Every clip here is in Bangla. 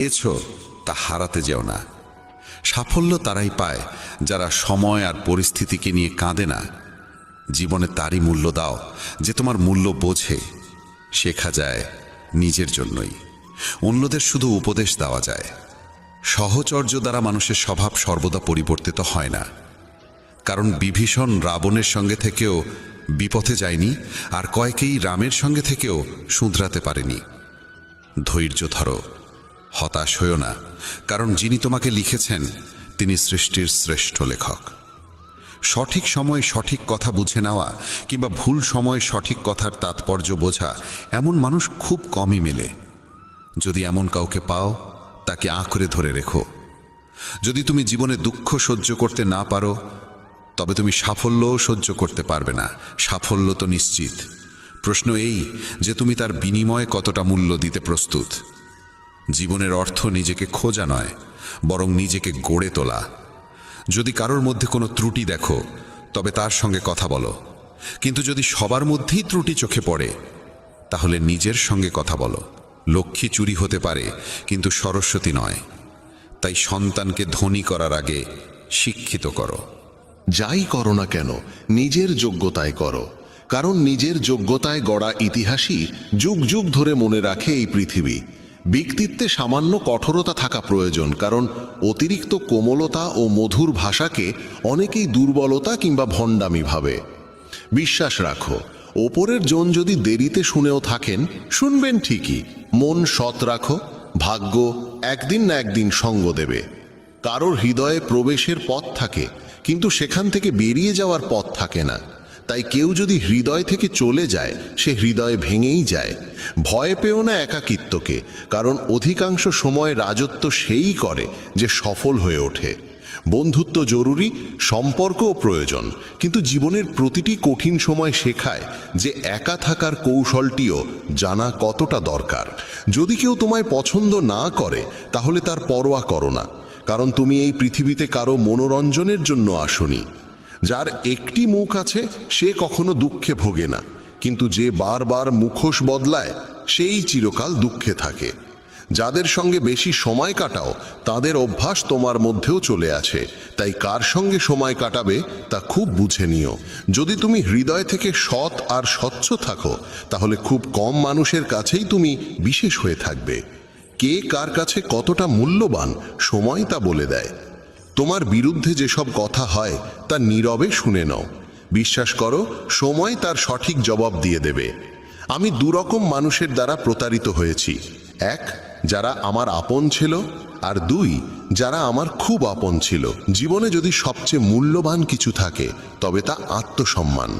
পেয়েছো তা হারাতে যেও না। সাফল্য তারাই পায় যারা সময় আর পরিস্থিতিকে নিয়ে কাঁদে না। জীবনে তারই মূল্য দাও যে তোমার মূল্য বোঝে। শেখা যায় নিজের জন্যই, অন্যদের শুধু উপদেশ দেওয়া যায়। সহচর্য দ্বারা মানুষের স্বভাব সর্বদা পরিবর্তিত হয় না। কারণ বিভীষণ রাবণের সঙ্গে থেকেও বিপথে যায়নি, আর কয়েকেই রামের সঙ্গে থেকেও শুধরাতে পারেনি। ধৈর্য ধরো, হতাশ হইও না, কারণ যিনি তোমাকে লিখেছেন তিনি সৃষ্টির শ্রেষ্ঠ লেখক। সঠিক সময়ে সঠিক কথা বুঝে নেওয়া কিংবা ভুল সময়ে সঠিক কথার তাৎপর্য বোঝা, এমন মানুষ খুব কমই মেলে। যদি এমন কাউকে পাও তাকে আঁকড়ে ধরে রেখো। যদি তুমি জীবনে দুঃখ সহ্য করতে না পারো, তবে তুমি সাফল্যও সহ্য করতে পারবে না। সাফল্য তো নিশ্চিত, প্রশ্ন এই যে তুমি তার বিনিময়ে কতটা মূল্য দিতে প্রস্তুত। জীবনের অর্থ নিজেকে খোঁজা নয়, বরং নিজেকে গড়ে তোলা। যদি কারোর মধ্যে কোনো ত্রুটি দেখো, তবে তার সঙ্গে কথা বলো। কিন্তু যদি সবার মধ্যেই ত্রুটি চোখে পড়ে, তাহলে নিজের সঙ্গে কথা বলো। লক্ষ্মী চুরি হতে পারে, কিন্তু সরস্বতী নয়। তাই সন্তানকে ধনী করার আগে শিক্ষিত করো। যাই করো না কেন নিজের যোগ্যতায় করো, কারণ নিজের যোগ্যতায় গড়া ইতিহাসই যুগ যুগ ধরে মনে রাখে এই পৃথিবী। ব্যক্তিত্বে সামান্য কঠোরতা থাকা প্রয়োজন, কারণ অতিরিক্ত কোমলতা ও মধুর ভাষাকে অনেকেই দুর্বলতা কিংবা ভণ্ডামি ভাবে। বিশ্বাস রাখো, ওপরের জন যদি দেরিতে শুনেও থাকেন, শুনবেন ঠিকই। মন সৎ রাখো, ভাগ্য একদিন না একদিন সঙ্গ দেবে। কারোর হৃদয়ে প্রবেশের পথ থাকে, কিন্তু সেখান থেকে বেরিয়ে যাওয়ার পথ থাকে না। তাই কেউ যদি হৃদয় থেকে চলে যায়, সে হৃদয়ে ভেঙেই যায়। ভয় পেও না একাকিত্বকে, কারণ অধিকাংশ সময় রাজত্ব সেই করে যে সফল হয়ে ওঠে। বন্ধুত্ব জরুরি, সম্পর্কও প্রয়োজন, কিন্তু জীবনের প্রতিটি কঠিন সময় শেখায় যে একা থাকার কৌশলটিও জানা কতটা দরকার। যদি কেউ তোমায় পছন্দ না করে, তাহলে তার পরোয়া করো না, কারণ তুমি এই পৃথিবীতে কারো মনোরঞ্জনের জন্য আসনি। যার একটি মুখ আছে সে কখনো দুঃখে ভোগে না, কিন্তু যে বারবার মুখোশ বদলায় সেই চিরকাল দুঃখে থাকে। যাদের সঙ্গে বেশি সময় কাটাও, তাদের অভ্যাস তোমার মধ্যেও চলে আসে। তাই কার সঙ্গে সময় কাটাবে তা খুব বুঝে নিও। যদি তুমি হৃদয় থেকে সৎ আর স্বচ্ছ থাকো, তাহলে খুব কম মানুষের কাছেই তুমি বিশেষ হয়ে থাকবে। কে কার কাছে কতটা মূল্যবান, সময় তা বলে দেয়। তোমার বিরুদ্ধে যেসব কথা হয় তা নীরবে শুনে নাও। বিশ্বাস করো, সময় তার সঠিক জবাব দিয়ে দেবে। আমি দুরকম মানুষের দ্বারা প্রতারিত হয়েছি। এক, যারা আমার আপন ছিল, আর দুই, যারা আমার খুব আপন ছিল। জীবনে যদি সবচেয়ে মূল্যবান কিছু থাকে, তবে তা আত্মসম্মান।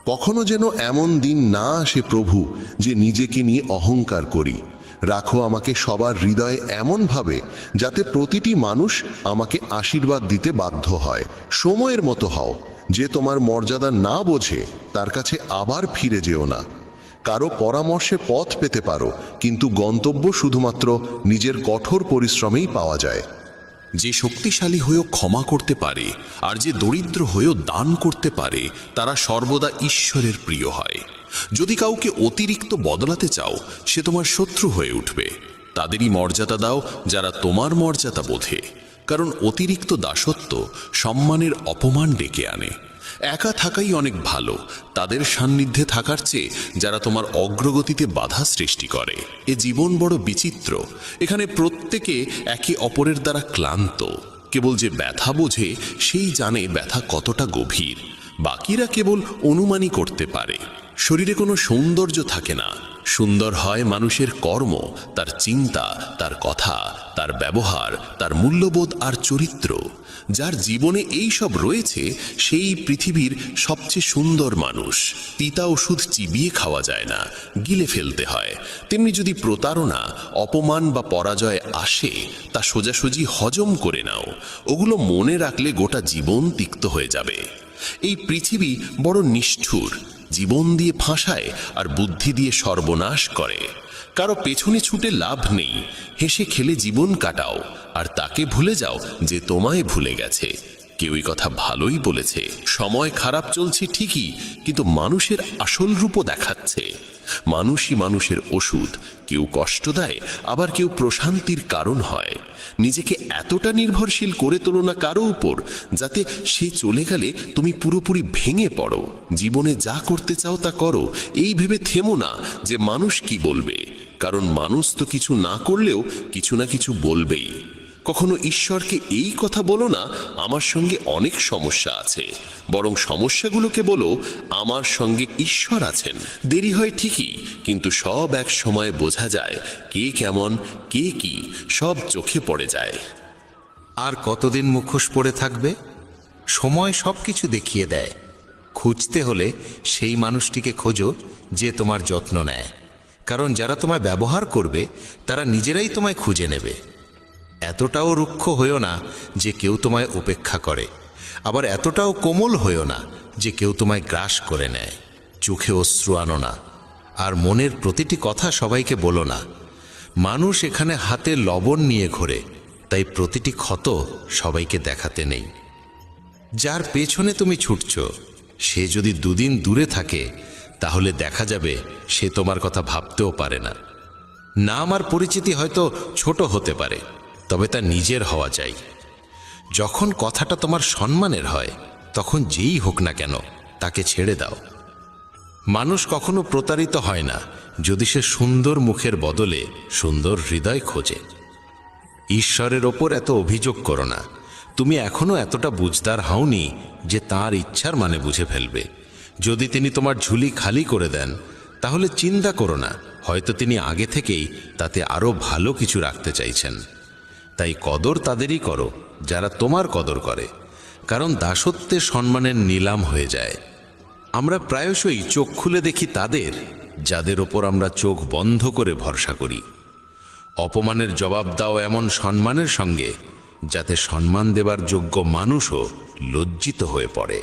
কখনো যেন এমন দিন না আসে প্রভু যে নিজেকে নিয়ে অহংকার করি। রাখো আমাকে সবার হৃদয়ে এমনভাবে যাতে প্রতিটি মানুষ আমাকে আশীর্বাদ দিতে বাধ্য হয়। সময়ের মতো হও, যে তোমার মর্যাদা না বোঝে তার কাছে আবার ফিরে যেও না। কারো পরামর্শে পথ পেতে পারো, কিন্তু গন্তব্য শুধুমাত্র নিজের কঠোর পরিশ্রমেই পাওয়া যায়। যে শক্তিশালী হয়েও ক্ষমা করতে পারে আর যে দরিদ্র হয়েও দান করতে পারে, তারা সর্বদা ঈশ্বরের প্রিয় হয়। যদি কাউকে অতিরিক্ত বদলাতে চাও, সে তোমার শত্রু হয়ে উঠবে। তাদেরই মর্যাদা দাও যারা তোমার মর্যাদা বোঝে, কারণ অতিরিক্ত দাসত্ব সম্মানের অপমান ডেকে আনে। একা থাকাই অনেক ভালো তাদের সান্নিধ্যে থাকার চেয়ে যারা তোমার অগ্রগতিতে বাধা সৃষ্টি করে। এ জীবন বড় বিচিত্র, এখানে প্রত্যেকে একে অপরের দ্বারা ক্লান্ত। কেবল যে ব্যথা বোঝে সেই জানে ব্যথা কতটা গভীর, বাকিরা কেবল অনুমানই করতে পারে। শরীরে কোনো সৌন্দর্য থাকে না, সুন্দর হয় মানুষের কর্ম, তার চিন্তা, তার কথা, তার ব্যবহার, তার মূল্যবোধ আর চরিত্র। যার জীবনে এই সব রয়েছে সেই পৃথিবীর সবচেয়ে সুন্দর মানুষ। তিতা ওষুধ চিবিয়ে খাওয়া যায় না, গিলে ফেলতে হয়। তেমনি যদি প্রতারণা, অপমান বা পরাজয় আসে, তা সোজাসুজি হজম করে নাও। ওগুলো মনে রাখলে গোটা জীবন তিক্ত হয়ে যাবে। এই পৃথিবী বড় নিষ্ঠুর, জীবন দিয়ে ফাঁসায় আর বুদ্ধি দিয়ে সর্বনাশ করে। কারো পেছনে ছুটে লাভ নেই, হেসে খেলে জীবন কাটাও আর তাকে ভুলে যাও যে তোমায় ভুলে গেছে। কেউই কথা ভালোই বলেছে, সময় খারাপ চলছে ঠিকই, কিন্তু মানুষের আসল রূপও দেখাচ্ছে। মানুষই মানুষের ওষুধ, কেউ কষ্ট দেয়, আবার কেউ প্রশান্তির কারণ হয়। নিজেকে এতটা নির্ভরশীল করে তোলো না কারো উপর, যাতে সে চলে গেলে তুমি পুরোপুরি ভেঙে পড়ো। জীবনে যা করতে চাও তা করো, এই ভেবে থেমো না যে মানুষ কি বলবে, কারণ মানুষ তো কিছু না করলেও কিছু না কিছু বলবেই। কখনো ঈশ্বরকে এই কথা বলো না, আমার সঙ্গে অনেক সমস্যা আছে, বরং সমস্যাগুলোকে বলো, আমার সঙ্গে ঈশ্বর আছেন। দেরি হয় ঠিকই, কিন্তু সব এক সময় বোঝা যায় কে কেমন, কে কি, সব চোখে পড়ে যায়। আর কতদিন মুখোশ পড়ে থাকবে? সময় সব কিছু দেখিয়ে দেয়। খুঁজতে হলে সেই মানুষটিকে খোঁজো যে তোমার যত্ন নেয়, কারণ যারা তোমায় ব্যবহার করবে তারা নিজেরাই তোমায় খুঁজে নেবে। এতটাও রুক্ষ হইও না যে কেউ তোমায় উপেক্ষা করে, আবার এতটাও কোমল হইও না যে কেউ তোমায় গ্রাস করে নেয়। চোখে অশ্রু আনো না, আর মনের প্রতিটি কথা সবাইকে বলো না। মানুষ এখানে হাতে লবণ নিয়ে ঘোরে, তাই প্রতিটি ক্ষত সবাইকে দেখাতে নেই। যার পেছনে তুমি ছুটছ সে যদি দুদিন দূরে থাকে, তাহলে দেখা যাবে সে তোমার কথা ভাবতেও পারে না। নাম আর পরিচিতি হয়তো ছোট হতে পারে, তবে তা নিজের হওয়া চাই। যখন কথাটা তোমার সম্মানের হয়, তখন যেই হোক না কেন তাকে ছেড়ে দাও। মানুষ কখনো প্রতারিত হয় না যদি সে সুন্দর মুখের বদলে সুন্দর হৃদয় খোঁজে। ঈশ্বরের ওপর এত অভিযোগ করো না। তুমি এখনো এতটা বুঝদার হওনি যে তাঁর ইচ্ছার মানে বুঝে ফেলবে। যদি তিনি তোমার ঝুলি খালি করে দেন, তাহলে চিন্তা করো না, হয়তো তিনি আগে থেকেই তাতে আরো ভালো কিছু রাখতে চাইছেন। তাই কদর তাদেরই করো যারা তোমার কদর করে, কারণ দাসত্বে সম্মানের নিলাম হয়ে যায়। আমরা প্রায়শই চোখ খুলে দেখি তাদের যাদের ওপর আমরা চোখ বন্ধ করে ভরসা করি। অপমানের জবাব দাও এমন সম্মানের সঙ্গে যাতে সম্মান দেবার যোগ্য মানুষও লজ্জিত হয়ে পড়ে।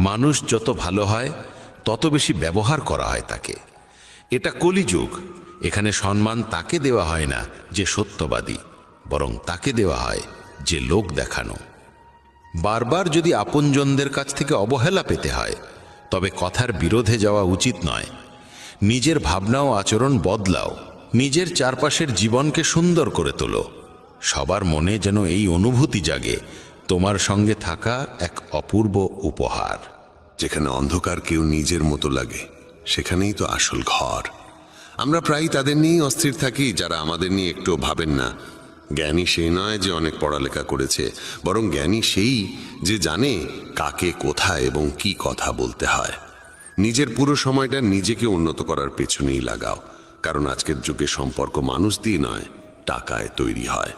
মানুষ যত ভালো হয় তত বেশি ব্যবহার করা হয় তাকে। এটা কলিযুগ। এখানে সম্মান তাকে দেওয়া হয় না যে সত্যবাদী, বরং তাকে দেওয়া হয় যে লোক দেখানো। বারবার যদি আপনজনদের কাছ থেকে অবহেলা পেতে হয়, তবে কথার বিরোধে যাওয়া উচিত নয়। নিজের ভাবনা ও আচরণ বদলাও, নিজের চারপাশের জীবনকে সুন্দর করে তোলো। সবার মনে যেন এই অনুভূতি জাগে, তোমার সঙ্গে থাকা এক অপূর্ব উপহার। যেখানে অন্ধকার কেউ নিজের মতো লাগে, সেখানেই তো আসল ঘর। আমরা প্রায় তাদের নিয়েই অস্থির থাকি যারা আমাদের নিয়ে একটু ভাবেন না। জ্ঞানী সেই নয় যে অনেক পড়ালেখা করেছে, বরং জ্ঞানী সেই যে জানে কাকে কোথায় এবং কি কথা বলতে হয়। নিজের পুরো সময়টা নিজেকে উন্নত করার পেছনেই লাগাও, কারণ আজকের যুগে সম্পর্ক মানুষ দিয়ে নয়, টাকায় তৈরি হয়।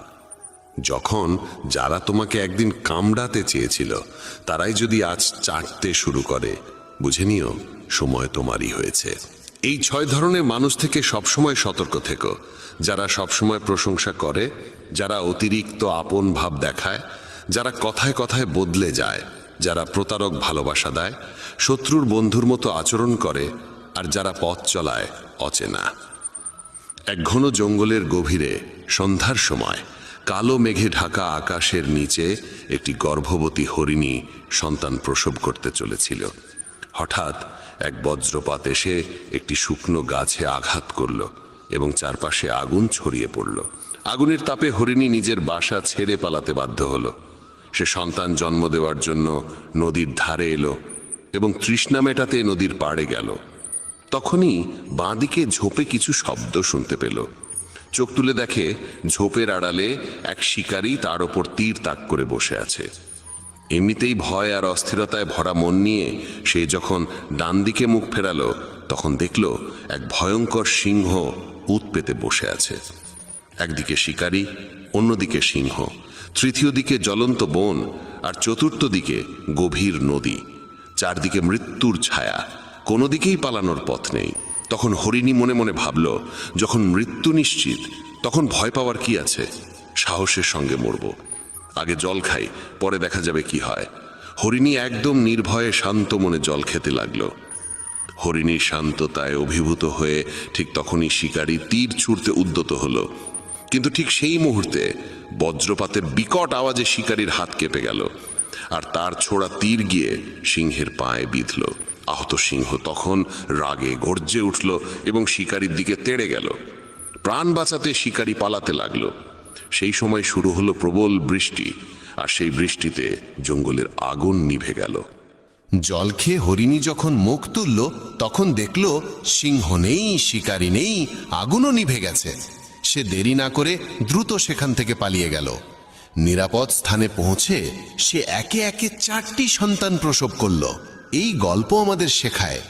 যখন যারা তোমাকে একদিন কামড়াতে চেয়েছিল তারাই যদি আজ চাটতে শুরু করে, বুঝে নিও সময় তোমারই হয়েছে। এই 6 ধরনের মানুষ থেকে সবসময় সতর্ক থেকো। যারা সবসময় প্রশংসা করে, যারা অতিরিক্ত আপন ভাব দেখায়, যারা কথায় কথায় বদলে যায়, যারা প্রতারক ভালোবাসা দেয়, শত্রুর বন্ধুর মতো আচরণ করে, আর যারা পথ চলায় অচেনা। এক ঘন জঙ্গলের গভীরে সন্ধ্যার সময় কালো মেঘে ঢাকা আকাশের নিচে একটি গর্ভবতী হরিণী সন্তান প্রসব করতে চলেছিল। হঠাৎ এক বজ্রপাত এসে একটি শুকনো গাছে আঘাত করল এবং চারপাশে আগুন ছড়িয়ে পড়ল। আগুনের তাপে হরিণী নিজের বাসা ছেড়ে পালাতে বাধ্য হলো। সে সন্তান জন্ম দেওয়ার জন্য নদীর ধারে এলো এবং তৃষ্ণা মেটাতে নদীর পাড়ে গেল। তখনই বাঁদিকে ঝোপে কিছু শব্দ শুনতে পেল। চোখ তুলে দেখে ঝোপের আড়ালে এক শিকারী তার ওপর তীর তাক করে বসে আছে। এমনিতেই ভয় আর অস্থিরতায় ভরা মন নিয়ে সে যখন ডান দিকে মুখ ফেরালো, তখন দেখল এক ভয়ঙ্কর সিংহ উত পেতে বসে আছে। একদিকে শিকারী, অন্যদিকে সিংহ, তৃতীয় দিকে জ্বলন্ত বন, আর চতুর্থ দিকে গভীর নদী। চারদিকে মৃত্যুর ছায়া, কোনো দিকেই পালানোর পথ নেই। তখন হরিণী মনে মনে ভাবল, যখন মৃত্যু নিশ্চিত তখন ভয় পাওয়ার কি আছে? সাহসের সঙ্গে মরব। আগে জল খাই, পরে দেখা যাবে কি হয়। হরিণী একদম নির্ভয়ে শান্ত মনে জল খেতে লাগলো। হরিণীর শান্ততায় অভিভূত হয়ে ঠিক তখনই শিকারী তীর ছুঁড়তে উদ্যত হলো, কিন্তু ঠিক সেই মুহূর্তে বজ্রপাতের বিকট আওয়াজে শিকারীর হাত কেঁপে গেল, আর তার ছোড়া তীর গিয়ে সিংহের পায়ে বিঁধল। আহত সিংহ তখন রাগে গর্জে উঠল এবং শিকারীর দিকে তেড়ে গেল। প্রাণ বাঁচাতে শিকারী পালাতে লাগলো। সেই সময় শুরু হলো প্রবল বৃষ্টি, আর সেই বৃষ্টিতে জঙ্গলের আগুন নিভে গেল। জল খেয়ে হরিণী যখন মুখ তুলল তখন দেখল সিংহ নেই, শিকারী নেই, আগুনও নিভে গেছে। সে দেরি না করে দ্রুত সেখান থেকে পালিয়ে গেল। নিরাপদ স্থানে পৌঁছে সে একে একে 4টি সন্তান প্রসব করল। এই গল্প আমাদের শেখায়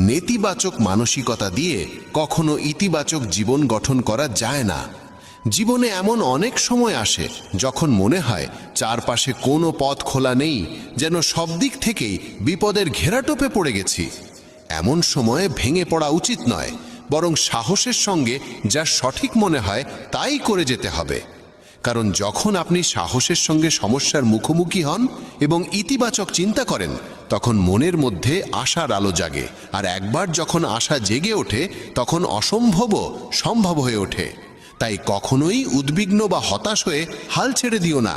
নেতিবাচক মানসিকতা দিয়ে কখনো ইতিবাচক জীবন গঠন করা যায় না। জীবনে এমন অনেক সময় আসে যখন মনে হয় চারপাশে কোনো পথ খোলা নেই, যেন সব দিক থেকেই বিপদের ঘেরাটোপে পড়ে গেছি। এমন সময়ে ভেঙে পড়া উচিত নয়, বরং সাহসের সঙ্গে যা সঠিক মনে হয় তাই করে যেতে হবে। কারণ যখন আপনি সাহসের সঙ্গে সমস্যার মুখোমুখি হন এবং ইতিবাচক চিন্তা করেন, তখন মনের মধ্যে আশার আলো জাগে। আর একবার যখন আশা জেগে ওঠে তখন অসম্ভবও সম্ভব হয়ে ওঠে। তাই কখনোই উদ্বিগ্ন বা হতাশ হয়ে হাল ছেড়ে দিও না।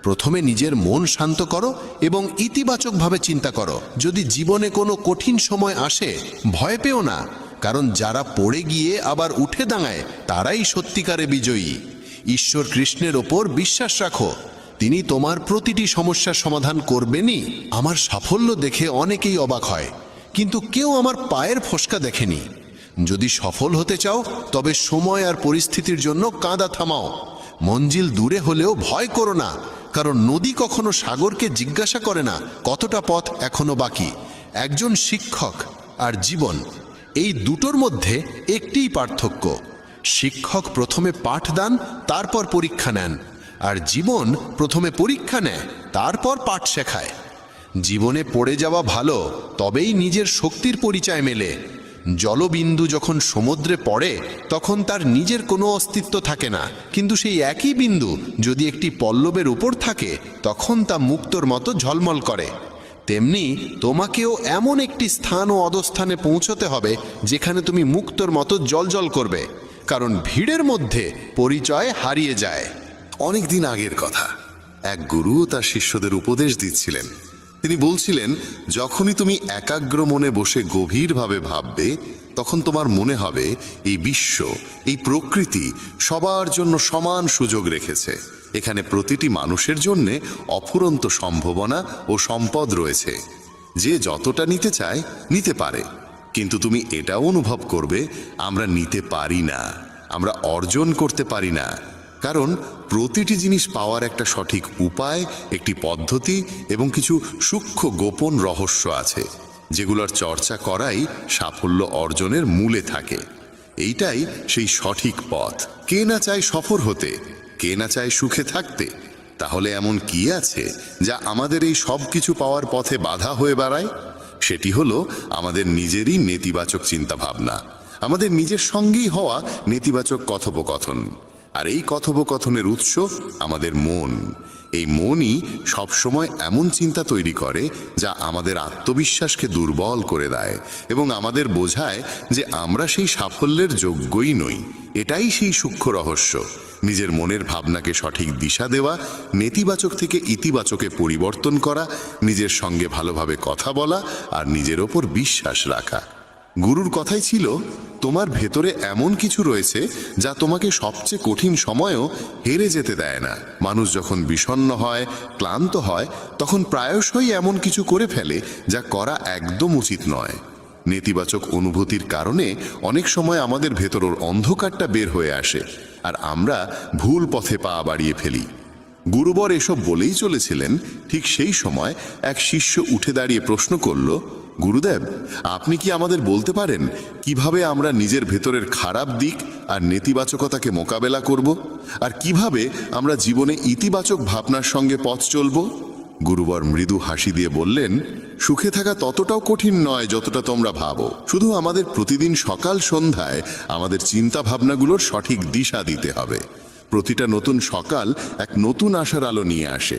প্রথমে নিজের মন শান্ত করো এবং ইতিবাচকভাবে চিন্তা করো। যদি জীবনে কোনো কঠিন সময় আসে, ভয় পেও না, কারণ যারা পড়ে গিয়ে আবার উঠে দাঁড়ায় তারাই সত্যিকারে বিজয়ী। ঈশ্বর কৃষ্ণের ওপর বিশ্বাস রাখো, তিনি তোমার প্রতিটি সমস্যার সমাধান করবেনই। আমার সাফল্য দেখে অনেকেই অবাক হয়, কিন্তু কেউ আমার পায়ের ফসকা দেখেনি। যদি সফল হতে চাও তবে সময় আর পরিস্থিতির জন্য কাঁদা থামাও। মঞ্জিল দূরে হলেও ভয় করো না, কারণ নদী কখনো সাগরকে জিজ্ঞাসা করে না কতটা পথ এখনো বাকি। একজন শিক্ষক আর জীবন, এই দুটোর মধ্যে একটিই পার্থক্য। শিক্ষক প্রথমে পাঠ দান, তারপর পরীক্ষা নেন, আর জীবন প্রথমে পরীক্ষা নেয়, তারপর পাঠ শেখায়। জীবনে পড়ে যাওয়া ভালো, তবেই নিজের শক্তির পরিচয় মেলে। জলবিন্দু যখন সমুদ্রে পড়ে তখন তার নিজের কোনো অস্তিত্ব থাকে না, কিন্তু সেই একই বিন্দু যদি একটি পল্লবের উপর থাকে তখন তা মুক্তোর মতো ঝলমল করে। তেমনি তোমাকেও এমন একটি স্থান ও অবস্থানে পৌঁছতে হবে যেখানে তুমি মুক্তোর মতো জ্বলজ্বল করবে, কারণ ভিড়ের মধ্যে পরিচয় হারিয়ে যায়। অনেক দিন আগের কথা, এক গুরু তার শিষ্যদের উপদেশ দিচ্ছিলেন। তিনি বলছিলেন, যখনই তুমি একাগ্র মনে বসে গভীরভাবে ভাববে, তখন তোমার মনে হবে এই বিশ্ব, এই প্রকৃতি সবার জন্য সমান সুযোগ রেখেছে। এখানে প্রতিটি মানুষের জন্য অফুরন্ত সম্ভাবনা ও সম্পদ রয়েছে। যে যতটা নিতে চায় নিতে পারে, কিন্তু তুমি এটাও অনুভব করবে আমরা নিতে পারি না, আমরা অর্জন করতে পারি না। কারণ প্রতিটি জিনিস পাওয়ার একটা সঠিক উপায়, একটি পদ্ধতি এবং কিছু সূক্ষ্ম গোপন রহস্য আছে, যেগুলোর চর্চা করাই সাফল্য অর্জনের মূলে থাকে। এইটাই সেই সঠিক পথ। কে না চায় সফল হতে, কে না চায় সুখে থাকতে? তাহলে এমন কি আছে যা আমাদের এই সব কিছু পাওয়ার পথে বাধা হয়ে দাঁড়ায়? সেটি হলো আমাদের নিজেরই নেতিবাচক চিন্তাভাবনা, আমাদের নিজের সঙ্গেই হওয়া নেতিবাচক কথোপকথন। আর এই কথোপকথনের উৎস আমাদের মন। এই মনই সবসময় এমন চিন্তা তৈরি করে যা আমাদের আত্মবিশ্বাসকে দুর্বল করে দেয় এবং আমাদের বোঝায় যে আমরা সেই সাফল্যের যোগ্যই নই। এটাই সেই সূক্ষ্ম রহস্য, নিজের মনের ভাবনাকে সঠিক দিশা দেওয়া, নেতিবাচক থেকে ইতিবাচকে পরিবর্তন করা, নিজের সঙ্গে ভালোভাবে কথা বলা আর নিজের ওপর বিশ্বাস রাখা। গুরুর কথাই ছিল, তোমার ভেতরে এমন কিছু রয়েছে যা তোমাকে সবচেয়ে কঠিন সময়েও হেরে যেতে দেয় না। মানুষ যখন বিষণ্ণ হয়, ক্লান্ত হয়, তখন প্রায়শই এমন কিছু করে ফেলে যা করা একদম উচিত নয়। নেতিবাচক অনুভূতির কারণে অনেক সময় আমাদের ভেতরের অন্ধকারটা বের হয়ে আসে আর আমরা ভুল পথে পা বাড়িয়ে ফেলি। গুরুবর এসব বলেই চলেছিলেন। ঠিক সেই সময় এক শিষ্য উঠে দাঁড়িয়ে প্রশ্ন করল, গুরুদেব, আপনি কি আমাদের বলতে পারেন কিভাবে আমরা নিজের ভেতরের খারাপ দিক আর নেতিবাচকতাকে মোকাবেলা করব, আর কিভাবে আমরা জীবনে ইতিবাচক ভাবনার সঙ্গে পথ চলব? গুরুবর মৃদু হাসি দিয়ে বললেন, সুখে থাকা ততটাও কঠিন নয় যতটা তোমরা ভাবো। শুধু আমাদের প্রতিদিন সকাল সন্ধ্যায় আমাদের চিন্তা ভাবনাগুলোর সঠিক দিশা দিতে হবে। প্রতিটা নতুন সকাল এক নতুন আশার আলো নিয়ে আসে,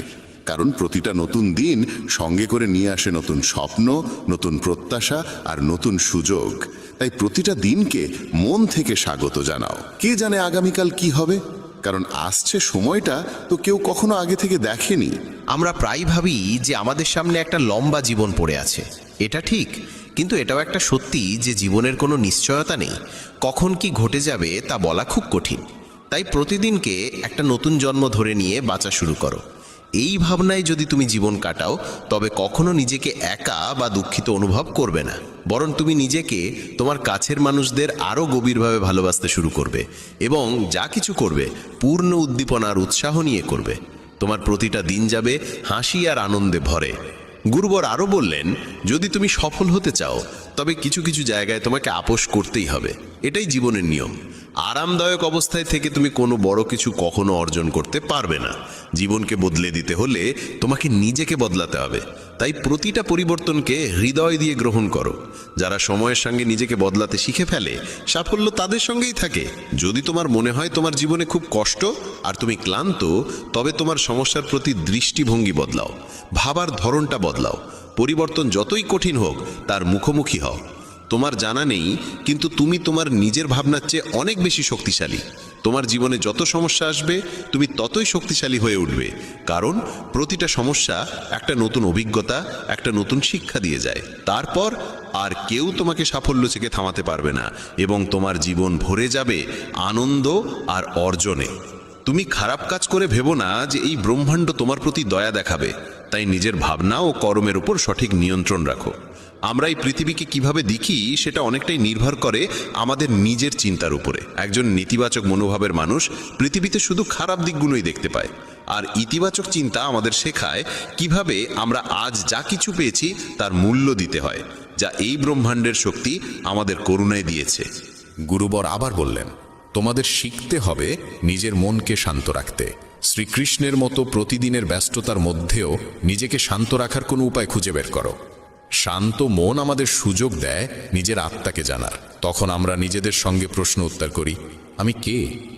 কারণ প্রতিটা নতুন দিন সঙ্গে করে নিয়ে আসে নতুন স্বপ্ন, নতুন প্রত্যাশা আর নতুন সুযোগ। তাই প্রতিটা দিনকে মন থেকে স্বাগত জানাও। কে জানে আগামীকাল কি হবে, কারণ আসছে সময়টা তো কেউ কখনো আগে থেকে দেখেনি। আমরা প্রায় ভাবি যে আমাদের সামনে একটা লম্বা জীবন পড়ে আছে, এটা ঠিক, কিন্তু এটাও একটা সত্যি যে জীবনের কোনো নিশ্চয়তা নেই, কখন কি ঘটে যাবে তা বলা খুব কঠিন। তাই প্রতিদিনকে একটা নতুন জন্ম ধরে নিয়ে বাঁচা শুরু করো। এই ভাবনায় যদি তুমি জীবন কাটাও, তবে কখনো নিজেকে একা বা দুঃখিত অনুভব করবে না, বরং তুমি নিজেকে, তোমার কাছের মানুষদের আরও গভীরভাবে ভালোবাসতে শুরু করবে এবং যা কিছু করবে পূর্ণ উদ্দীপনা আর উৎসাহ নিয়ে করবে। তোমার প্রতিটা দিন যাবে হাসি আর আনন্দে ভরে। গুরুবর আরও বললেন, যদি তুমি সফল হতে চাও তবে কিছু কিছু জায়গায় তোমাকে আপোষ করতেই হবে। এটাই জীবনের নিয়ম। আরামদায়ক অবস্থায় থেকে তুমি কোনো বড় কিছু কখনো অর্জন করতে পারবে না। জীবনকে বদলে দিতে হলে তোমাকে নিজেকে বদলাতে হবে। তাই প্রতিটা পরিবর্তনকে হৃদয় দিয়ে গ্রহণ করো। যারা সময়ের সঙ্গে নিজেকে বদলাতে শিখে ফেলে, সাফল্য তাদের সঙ্গেই থাকে। যদি তোমার মনে হয় তোমার জীবনে খুব কষ্ট আর তুমি ক্লান্ত, তবে তোমার সমস্যার প্রতি দৃষ্টিভঙ্গি বদলাও, ভাবার ধরনটা বদলাও। পরিবর্তন যতই কঠিন হোক তার মুখোমুখি হও। তোমার জানা নেই, কিন্তু তুমি তোমার নিজের ভাবনার চেয়ে অনেক বেশি শক্তিশালী। তোমার জীবনে যত সমস্যা আসবে তুমি ততই শক্তিশালী হয়ে উঠবে, কারণ প্রতিটা সমস্যা একটা নতুন অভিজ্ঞতা, একটা নতুন শিক্ষা দিয়ে যায়। তারপর আর কেউ তোমাকে সাফল্য থেকে থামাতে পারবে না এবং তোমার জীবন ভরে যাবে আনন্দ আর অর্জনে। তুমি খারাপ কাজ করে ভেবো না যে এই ব্রহ্মাণ্ড তোমার প্রতি দয়া দেখাবে। তাই নিজের ভাবনা ও কর্মের উপর সঠিক নিয়ন্ত্রণ রাখো। আমরা এই পৃথিবীকে কিভাবে দেখি সেটা অনেকটাই নির্ভর করে আমাদের নিজের চিন্তার উপরে। একজন নেতিবাচক মনোভাবের মানুষ পৃথিবীতে শুধু খারাপ দিকগুলোই দেখতে পায়, আর ইতিবাচক চিন্তা আমাদের শেখায় কিভাবে আমরা আজ যা কিছু পেয়েছি তার মূল্য দিতে হয়, যা এই ব্রহ্মাণ্ডের শক্তি আমাদের করুণায় দিয়েছে। গুরুবর আবার বললেন, তোমাদের শিখতে হবে নিজের মনকে শান্ত রাখতে। শ্রীকৃষ্ণের মতো প্রতিদিনের ব্যস্ততার মধ্যেও নিজেকে শান্ত রাখার কোনো উপায় খুঁজে বের করো। শান্ত মন আমাদের সুযোগ দেয় নিজের আত্মাকে জানার। তখন আমরা নিজেদের সঙ্গে প্রশ্ন উত্তর করি, আমি কে?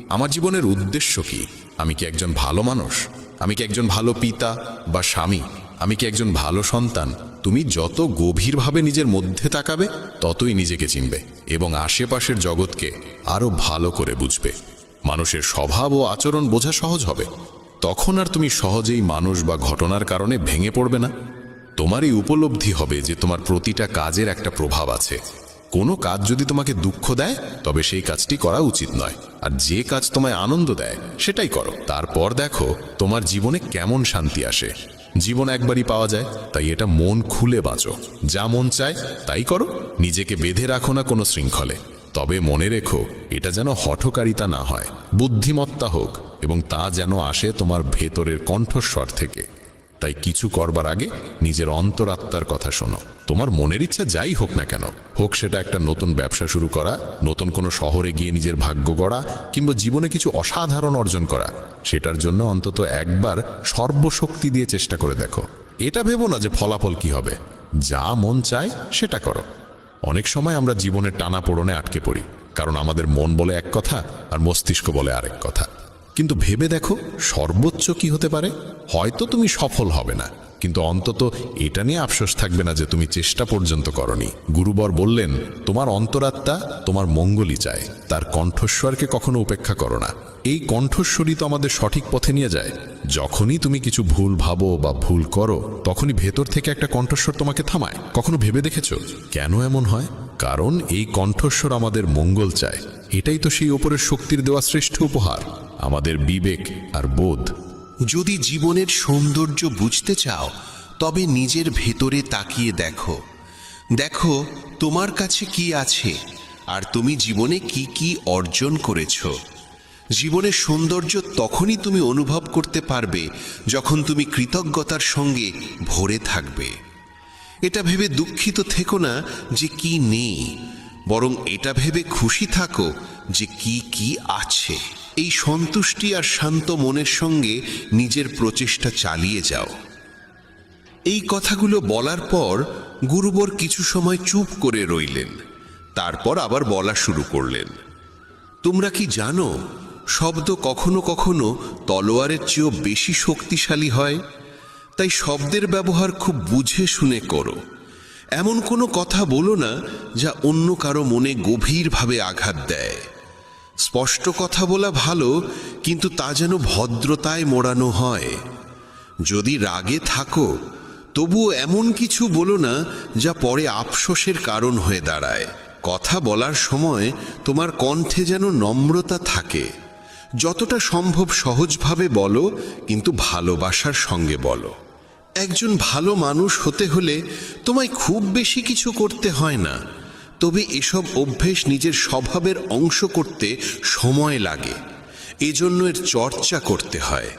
আমার জীবনের উদ্দেশ্য কি? আমি কি একজন ভালো মানুষ? আমি কি একজন ভালো পিতা বা স্বামী? আমি কি একজন ভালো সন্তান? তুমি যত গভীরভাবে নিজের মধ্যে তাকাবে, ততই নিজেকে চিনবে এবং আশেপাশের জগৎকে আরো ভালো করে বুঝবে। মানুষের স্বভাব ও আচরণ বোঝা সহজ হবে। তখন আর তুমি সহজেই মানুষ বা ঘটনার কারণে ভেঙে পড়বে না। তোমার এই উপলব্ধি হবে যে তোমার প্রতিটা কাজের একটা প্রভাব আছে। কোনো কাজ যদি তোমাকে দুঃখ দেয়, তবে সেই কাজটি করা উচিত নয়, আর যে কাজ তোমায় আনন্দ দেয় সেটাই করো। তারপর দেখো তোমার জীবনে কেমন শান্তি আসে। জীবন একবারই পাওয়া যায়, তাই এটা মন খুলে বাঁচো। যা মন চায় তাই করো, নিজেকে বেঁধে রাখো না কোনো শৃঙ্খলে। তবে মনে রেখো, এটা যেন হঠকারিতা না হয়, বুদ্ধিমত্তা হোক, এবং তা যেন আসে তোমার ভেতরের কণ্ঠস্বর থেকে। তাই কিছু করবার আগে নিজের অন্তরাত্মার কথা শোনো। তোমার মনের ইচ্ছা যাই হোক না কেন, হোক সেটা একটা নতুন ব্যবসা শুরু করা, নতুন কোনো শহরে গিয়ে নিজের ভাগ্য গড়া, কিংবা জীবনে কিছু অসাধারণ অর্জন করা, সেটার জন্য অন্তত একবার সর্বশক্তি দিয়ে চেষ্টা করে দেখো। এটা ভেবো না যে ফলাফল কি হবে। যা মন চায় সেটা করো। অনেক সময় আমরা জীবনের টানাপোড়েনে আটকে পড়ি, কারণ আমাদের মন বলে এক কথা আর মস্তিষ্ক বলে আরেক কথা। কিন্তু ভেবে দেখো সর্বোচ্চ কি হতে পারে। হয়তো তুমি সফল হবে না, কিন্তু অন্তত এটা নিয়ে আফসোস থাকবে না যে তুমি চেষ্টা পর্যন্ত করনি। গুরুবর বললেন, তোমার অন্তরাত্মা তোমার মঙ্গলই চায়, তার কণ্ঠস্বরকে কখনো উপেক্ষা করো না। এই কণ্ঠস্বরই তো আমাদের সঠিক পথে নিয়ে যায়। যখনই তুমি কিছু ভুল ভাবো বা ভুল করো, তখনই ভেতর থেকে একটা কণ্ঠস্বর তোমাকে থামায়। কখনো ভেবে দেখেছো কেন এমন হয়? কারণ এই কণ্ঠস্বর আমাদের মঙ্গল চায়। এটাই তো সেই ওপরের শক্তির দেওয়া শ্রেষ্ঠ উপহার, আমাদের বিবেক আর বোধ। যদি জীবনের সৌন্দর্য বুঝতে চাও, তবে নিজের ভেতরে তাকিয়ে দেখো। দেখো তোমার কাছে কি আছে, আর তুমি জীবনে কি কি অর্জন করেছো। জীবনের সৌন্দর্য তখনই তুমি অনুভব করতে পারবে যখন তুমি কৃতজ্ঞতার সঙ্গে ভরে থাকবে। এটা ভেবে দুঃখিত থেকো না যে কি নেই, বরং এটা ভেবে খুশি থাকো যে কি কি আছে। এই সন্তুষ্টি আর শান্ত মনের সঙ্গে নিজের প্রচেষ্টা চালিয়ে যাও। এই কথাগুলো বলার পর গুরুবর কিছু সময় চুপ করে রইলেন। তারপর আবার বলা শুরু করলেন, তোমরা কি জানো, শব্দ কখনো কখনো তলোয়ারের চেয়েও বেশি শক্তিশালী হয়। তাই শব্দের ব্যবহার খুব বুঝে শুনে করো। এমন কোনো কথা বলো না যা অন্য কারো মনে গভীরভাবে আঘাত দেয়। স্পষ্ট কথা বলা ভালো, কিন্তু তা যেন ভদ্রতায় মোড়ানো হয়। যদি রাগে থাকো, তবুও এমন কিছু বলো না যা পরে আফসোসের কারণ হয়ে দাঁড়ায়। কথা বলার সময় তোমার কণ্ঠে যেন নম্রতা থাকে। যতটা সম্ভব সহজভাবে বলো, কিন্তু ভালোবাসার সঙ্গে বলো। একজন ভালো মানুষ হতে হলে তোমায় খুব বেশি কিছু করতে হয় না, তবে এসব অভ্যেস নিজের স্বভাবের অংশ করতে সময় লাগে। এজন্য এর চর্চা করতে হয়।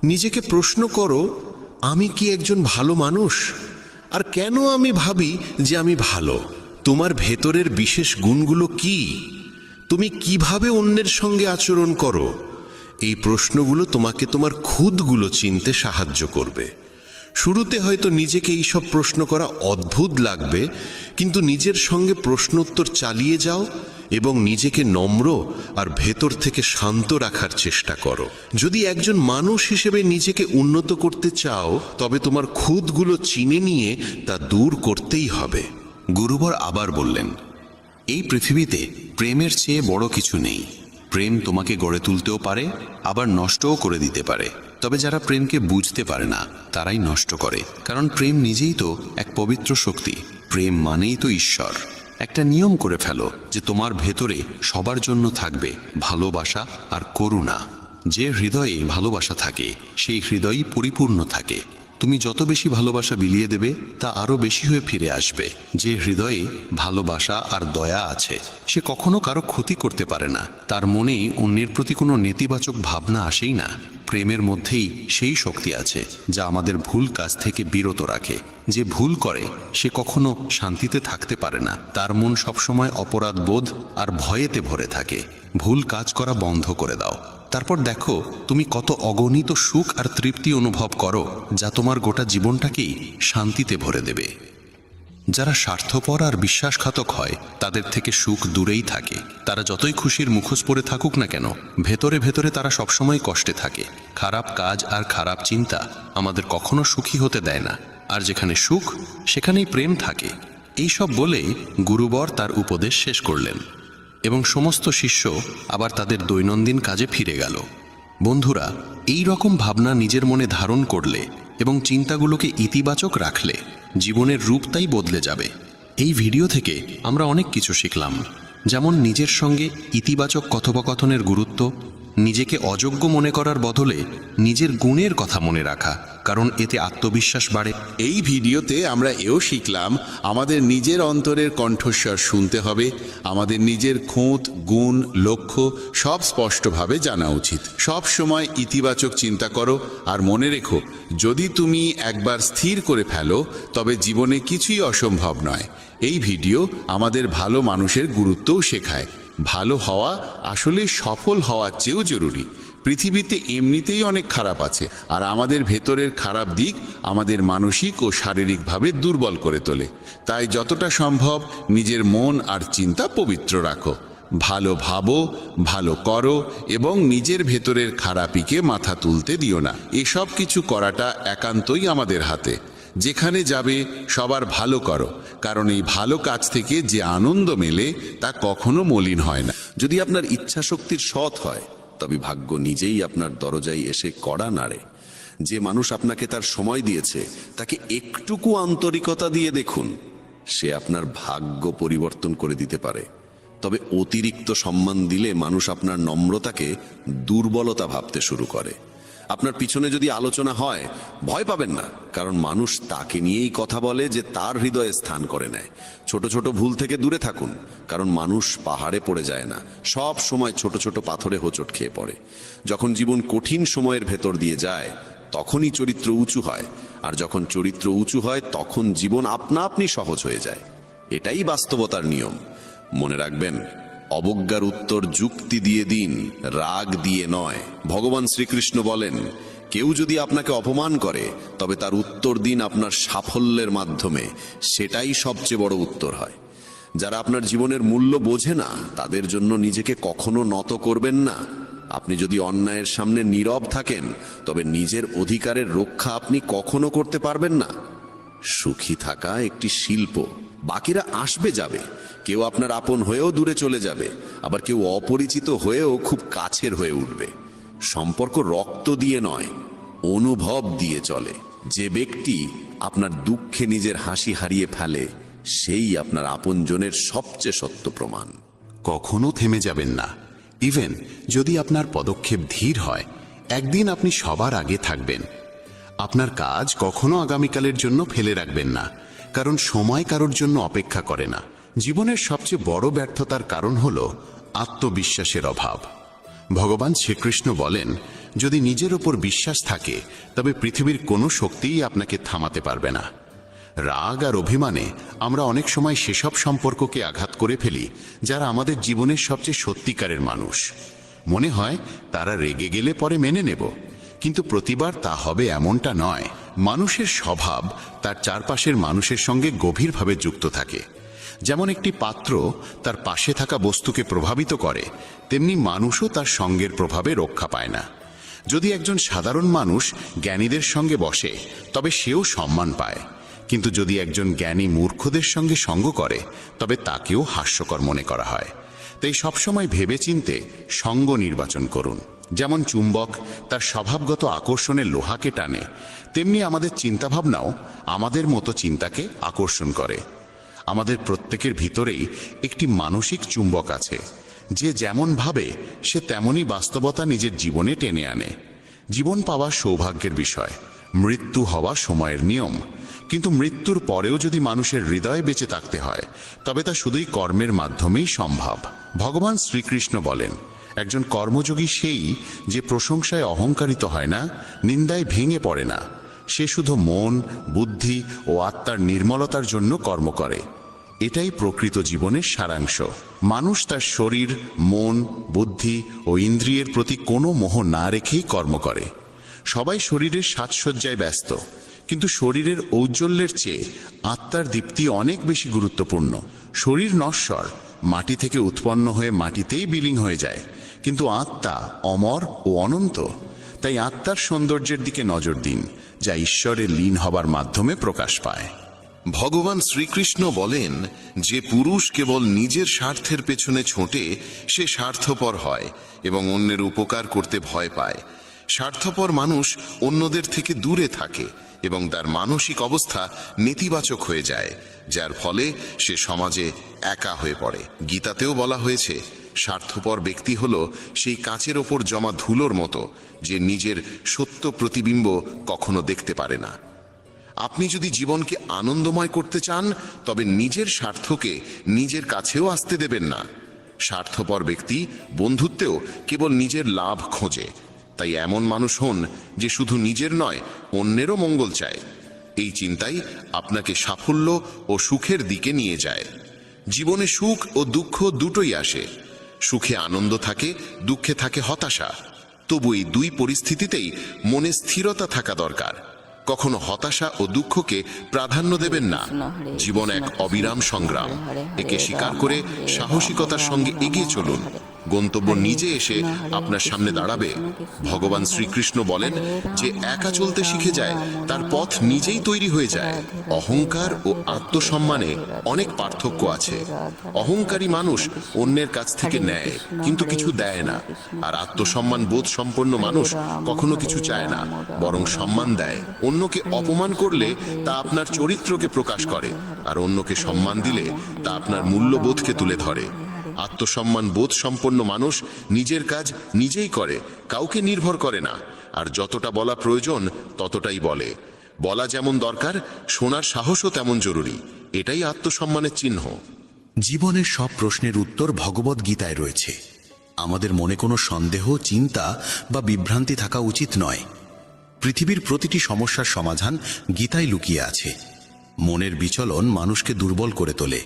নিজেকে প্রশ্ন করো, আমি কি একজন ভালো মানুষ? আর কেন আমি ভাবি যে আমি ভালো? তোমার ভেতরের বিশেষ গুণগুলো কি? তুমি কিভাবে অন্যের সঙ্গে আচরণ করো? এই প্রশ্নগুলো তোমাকে তোমার খুদগুলো চিনতে সাহায্য করবে। শুরুতে হয়তো নিজেকে এইসব প্রশ্ন করা অদ্ভুত লাগবে, কিন্তু নিজের সঙ্গে প্রশ্নোত্তর চালিয়ে যাও এবং নিজেকে নম্র আর ভেতর থেকে শান্ত রাখার চেষ্টা করো। যদি একজন মানুষ হিসেবে নিজেকে উন্নত করতে চাও, তবে তোমার খুদগুলো চিনে নিয়ে তা দূর করতেই হবে। গুরুবর আবার বললেন, এই পৃথিবীতে প্রেমের চেয়ে বড় কিছু নেই। প্রেম তোমাকে গড়ে তুলতেও পারে, আবার নষ্টও করে দিতে পারে। তবে যারা প্রেমকে বুঝতে পারে না তারাই নষ্ট করে, কারণ প্রেম নিজেই তো এক পবিত্র শক্তি। প্রেম মানেই তো ঈশ্বর। একটা নিয়ম করে ফেলো যে তোমার ভেতরে সবার জন্য থাকবে ভালোবাসা আর করুণা। যে হৃদয়ে ভালোবাসা থাকে সেই হৃদয়ই পরিপূর্ণ থাকে। তুমি যত বেশি ভালোবাসা বিলিয়ে দেবে তা আরো বেশি হয়ে ফিরে আসবে। যে হৃদয়ে ভালোবাসা আর দয়া আছে সে কখনো কারো ক্ষতি করতে পারে না। তার মনে অন্যের প্রতি কোনো নেতিবাচক ভাবনা আসেই না। প্রেমের মধ্যেই সেই শক্তি আছে যা আমাদের ভুল কাজ থেকে বিরত রাখে। যে ভুল করে সে কখনো শান্তিতে থাকতে পারে না। তার মন সবসময় অপরাধ বোধ আর ভয়েতে ভরে থাকে। ভুল কাজ করা বন্ধ করে দাও, তারপর দেখো তুমি কত অগণিত সুখ আর তৃপ্তি অনুভব করো, যা তোমার গোটা জীবনটাকেই শান্তিতে ভরে দেবে। যারা স্বার্থপর আর বিশ্বাসঘাতক হয় তাদের থেকে সুখ দূরেই থাকে। তারা যতই খুশির মুখোশ পরে থাকুক না কেন, ভেতরে ভেতরে তারা সবসময় কষ্টে থাকে। খারাপ কাজ আর খারাপ চিন্তা আমাদের কখনো সুখী হতে দেয় না। আর যেখানে সুখ সেখানেই প্রেম থাকে। এইসব বলে গুরুবর তার উপদেশ শেষ করলেন এবং সমস্ত শিষ্য আবার তাদের দৈনন্দিন কাজে ফিরে গেল। বন্ধুরা, এই রকম ভাবনা নিজের মনে ধারণ করলে এবং চিন্তাগুলোকে ইতিবাচক রাখলে জীবনের রূপটাই বদলে যাবে। এই ভিডিও থেকে আমরা অনেক কিছু শিখলাম, যেমন নিজের সঙ্গে ইতিবাচক কথোপকথনের গুরুত্ব, নিজেকে অযোগ্য মনে করার বদলে নিজের গুণের কথা মনে রাখা, কারণ এতে আত্মবিশ্বাস বাড়ে। এই ভিডিওতে আমরা এও শিখলাম আমাদের নিজের অন্তরের কণ্ঠস্বর শুনতে হবে। আমাদের নিজের খুঁত, গুণ, লক্ষ্য সব স্পষ্টভাবে জানা উচিত। সব সময় ইতিবাচক চিন্তা করো আর মনে রেখো, যদি তুমি একবার স্থির করে ফেলো তবে জীবনে কিছুই অসম্ভব নয়। এই ভিডিও আমাদের ভালো মানুষের গুরুত্বও শেখায়। ভালো হওয়া আসলে সফল হওয়ার চেয়েও জরুরি। পৃথিবীতে এমনিতেই অনেক খারাপ আছে, আর আমাদের ভেতরের খারাপ দিক আমাদের মানসিক ও শারীরিকভাবে দুর্বল করে তোলে। তাই যতটা সম্ভব নিজের মন আর চিন্তা পবিত্র রাখো। ভালো ভাবো, ভালো করো এবং নিজের ভেতরের খারাপিকে মাথা তুলতে দিও না। এসব কিছু করাটা একান্তই আমাদের হাতে। যেখানে যাবে সবার ভালো করো, কারণ এই ভালো কাজ থেকে যে আনন্দ মেলে তা কখনো মলিন হয় না। যদি আপনার ইচ্ছা শক্তির সৎ হয়, তবে ভাগ্য নিজেই আপনার দরজায় এসে কড়া নাড়ে। যে মানুষ আপনাকে তার সময় দিয়েছে তাকে একটুকু আন্তরিকতা দিয়ে দেখুন, সে আপনার ভাগ্য পরিবর্তন করে দিতে পারে। তবে অতিরিক্ত সম্মান দিলে মানুষ আপনার নম্রতাকে দুর্বলতা ভাবতে শুরু করে। আপনার পিছনে যদি আলোচনা হয়, ভয় পাবেন না, কারণ মানুষ তাকে নিয়েই কথা বলে যে তার হৃদয়ে স্থান করে নেয়। ছোট ছোট ভুল থেকে দূরে থাকুন, কারণ মানুষ পাহাড়ে পড়ে যায় না, সব সময় ছোট ছোট পাথরে হোঁচট খেয়ে পড়ে। যখন জীবন কঠিন সময়ের ভেতর দিয়ে যায় তখনই চরিত্র উঁচু হয়, আর যখন চরিত্র উঁচু হয় তখন জীবন আপনা আপনি সহজ হয়ে যায়। এটাই বাস্তবতার নিয়ম। মনে রাখবেন, অবজ্ঞার উত্তর যুক্তি দিয়ে দিন, রাগ দিয়ে নয়। ভগবান শ্রীকৃষ্ণ বলেন, কেউ যদি আপনাকে অপমান করে তবে তার উত্তর দিন আপনার সাফল্যের মাধ্যমে। সেটাই সবচেয়ে বড় উত্তর হয়। যারা আপনার জীবনের মূল্য বোঝে না তাদের জন্য নিজেকে কখনো নত করবেন না। আপনি যদি অন্যায়ের সামনে নীরব থাকেন তবে নিজের অধিকারের রক্ষা আপনি কখনো করতে পারবেন না। সুখী থাকা একটি শিল্প। বাকিরা আসবে যাবে, কেউ আপনার আপন হয়েও দূরে চলে যাবে, আবার কেউ অপরিচিত হয়েও খুব কাছের হয়ে উঠবে। সম্পর্ক রক্ত দিয়ে নয়, অনুভব দিয়ে চলে। যে ব্যক্তি আপনার দুঃখে নিজের হাসি হারিয়ে ফেলে, সেই আপনার আপনজনের সবচেয়ে সত্য প্রমাণ। কখনো থেমে যাবেন না। ইভেন যদি আপনার পদক্ষেপ ধীর হয়, একদিন আপনি সবার আগে থাকবেন। আপনার কাজ কখনো আগামীকালের জন্য ফেলে রাখবেন না, কারণ সময় কারোর জন্য অপেক্ষা করে না। জীবনের সবচেয়ে বড় ব্যর্থতার কারণ হল আত্মবিশ্বাসের অভাব। ভগবান শ্রীকৃষ্ণ বলেন, যদি নিজের ওপর বিশ্বাস থাকে তবে পৃথিবীর কোনো শক্তিই আপনাকে থামাতে পারবে না। রাগ আর অভিমানে আমরা অনেক সময় সেসব সম্পর্ককে আঘাত করে ফেলি যারা আমাদের জীবনের সবচেয়ে সত্যিকারের মানুষ। মনে হয় তারা রেগে গেলে পরে মেনে নেব, কিন্তু প্রতিবার তা হবে এমনটা নয়। মানুষের স্বভাব তার চারপাশের মানুষের সঙ্গে গভীরভাবে যুক্ত থাকে। যেমন একটি পাত্র তার পাশে থাকা বস্তুকে প্রভাবিত করে, তেমনি মানুষও তার সঙ্গের প্রভাবে রক্ষা পায় না। যদি একজন সাধারণ মানুষ জ্ঞানীদের সঙ্গে বসে তবে সেও সম্মান পায়, কিন্তু যদি একজন জ্ঞানী মূর্খদের সঙ্গে সঙ্গ করে তবে তাকেও হাস্যকর মনে করা হয়। তাই সবসময় ভেবেচিন্তে সঙ্গ নির্বাচন করুন। যেমন চুম্বক তার স্বভাবগত আকর্ষণে লোহাকে টানে, তেমনি আমাদের চিন্তাভাবনাও আমাদের মতো চিন্তাকে আকর্ষণ করে। আমাদের প্রত্যেকের ভিতরেই একটি মানসিক চুম্বক আছে, যে যেমন ভাবে সে তেমনই বাস্তবতা নিজের জীবনে টেনে আনে। জীবন পাওয়া সৌভাগ্যের বিষয়, মৃত্যু হওয়া সময়ের নিয়ম। কিন্তু মৃত্যুর পরেও যদি মানুষের হৃদয়ে বেঁচে থাকতে হয় তবে তা শুধুই কর্মের মাধ্যমেই সম্ভব। ভগবান শ্রীকৃষ্ণ বলেন, একজন কর্মযোগী সেই যে প্রশংসায় অহংকারিত হয় না, নিন্দায় ভেঙে পড়ে না। সে শুধু মন, বুদ্ধি ও আত্মার নির্মলতার জন্য কর্ম করে। এটাই প্রকৃত জীবনের সারাংশ। মানুষ তার শরীর, মন, বুদ্ধি ও ইন্দ্রিয়ের প্রতি কোনো মোহ না রেখেই কর্ম করে। সবাই শরীরের সাজসজ্জায় ব্যস্ত, কিন্তু শরীরের ঔজ্জ্বল্যের চেয়ে আত্মার দীপ্তি অনেক বেশি গুরুত্বপূর্ণ। শরীর নশ্বর, মাটি থেকে উৎপন্ন হয়ে মাটিতেই বিলীন হয়ে যায়, কিন্তু আত্মা অমর ও অনন্ত। তাই আত্মার সৌন্দর্যের দিকে নজর দিন, যা ঈশ্বরে লীন হবার মাধ্যমে প্রকাশ পায়। ভগবান শ্রীকৃষ্ণ বলেন, যে পুরুষ কেবল নিজের স্বার্থের পেছনে ছোটে সে স্বার্থপর হয় এবং অন্যের উপকার করতে ভয় পায়। স্বার্থপর মানুষ অন্যদের থেকে দূরে থাকে এবং তার মানসিক অবস্থা নেতিবাচক হয়ে যায়, যার ফলে সে সমাজে একা হয়ে পড়ে। গীতাতেও বলা হয়েছে, স্বার্থপর ব্যক্তি হল সেই কাচের ওপর জমা ধুলোর মতো, যে নিজের সত্য প্রতিবিম্ব কখনো দেখতে পারে না। আপনি যদি জীবনকে আনন্দময় করতে চান তবে নিজের স্বার্থকে নিজের কাছেও আসতে দেবেন না। স্বার্থপর ব্যক্তি বন্ধুত্বেও কেবল নিজের লাভ খোঁজে। তাই এমন মানুষ হন যে শুধু নিজের নয়, অন্যেরও মঙ্গল চায়। এই চিন্তাই আপনাকে সাফল্য ও সুখের দিকে নিয়ে যায়। জীবনে সুখ ও দুঃখ দুটোই আসে। সুখে আনন্দ থাকে, দুঃখে থাকে হতাশা। তবু এই দুই পরিস্থিতিতেই মনে স্থিরতা থাকা দরকার। কখনো হতাশা ও দুঃখকে প্রাধান্য দেবেন না। জীবন এক অবিরাম সংগ্রাম। একে স্বীকার করে সাহসিকতার সঙ্গে এগিয়ে চলুন। গন্তব্য নিজে এসে আপনার সামনে দাঁড়াবে। ভগবান শ্রীকৃষ্ণ বলেন, যে একা চলতে শিখে যায় তার পথ নিজেই তৈরি হয়ে যায়। অহংকার ও আত্মসম্মানে অনেক পার্থক্য আছে। অহংকারী মানুষ অন্যের কাছ থেকে নেয় কিন্তু কিছু দেয় না, আর আত্মসম্মান বোধ সম্পন্ন মানুষ কখনো কিছু চায় না, বরং সম্মান দেয়। অন্যকে অপমান করলে তা আপনার চরিত্রকে প্রকাশ করে, আর অন্যকে সম্মান দিলে তা আপনার মূল্যবোধকে তুলে ধরে। আত্মসম্মান বোধ সম্পন্ন মানুষ নিজের কাজ নিজেই করে, কাউকে নির্ভর করে না, আর যতটা বলা প্রয়োজন ততটাই বলে। বলা যেমন দরকার, শোনার সাহসও তেমন জরুরি। এটাই আত্মসম্মানের চিহ্ন। জীবনের সব প্রশ্নের উত্তর ভগবদ গীতায় রয়েছে। আমাদের মনে কোনো সন্দেহ, চিন্তা বা বিভ্রান্তি থাকা উচিত নয়। পৃথিবীর প্রতিটি সমস্যার সমাধান গীতায় লুকিয়ে আছে। মনের বিচলন মানুষকে দুর্বল করে তোলে,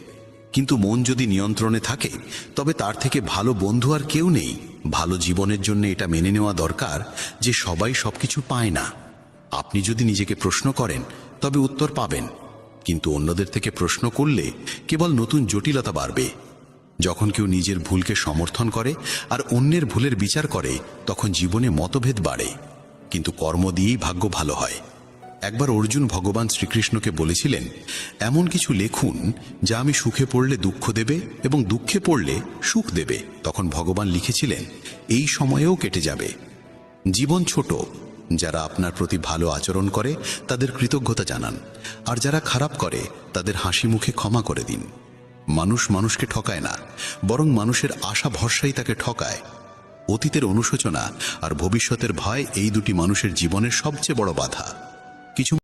কিন্তু মন যদি নিয়ন্ত্রণে থাকে তবে তার থেকে ভালো বন্ধু আর কেউ নেই। ভালো জীবনের জন্য এটা মেনে নেওয়া দরকার যে সবাই সবকিছু পায় না। আপনি যদি নিজেকে প্রশ্ন করেন তবে উত্তর পাবেন, কিন্তু অন্যদের থেকে প্রশ্ন করলে কেবল নতুন জটিলতা বাড়বে। যখন কেউ নিজের ভুলকে সমর্থন করে আর অন্যের ভুলের বিচার করে, তখন জীবনে মতভেদ বাড়ে, কিন্তু কর্ম দিয়েই ভাগ্য ভালো হয়। একবার অর্জুন ভগবান শ্রীকৃষ্ণকে বলেছিলেন, এমন কিছু লেখুন যা আমি সুখে পড়লে দুঃখ দেবে এবং দুঃখে পড়লে সুখ দেবে। তখন ভগবান লিখেছিলেন, এই সময়েও কেটে যাবে। জীবন ছোট, যারা আপনার প্রতি ভালো আচরণ করে তাদের কৃতজ্ঞতা জানান, আর যারা খারাপ করে তাদের হাসি মুখে ক্ষমা করে দিন। মানুষ মানুষকে ঠকায় না, বরং মানুষের আশা ভরসাই তাকে ঠকায়। অতীতের অনুশোচনা আর ভবিষ্যতের ভয় এই দুটি মানুষের জীবনের সবচেয়ে বড় বাধা। কিছু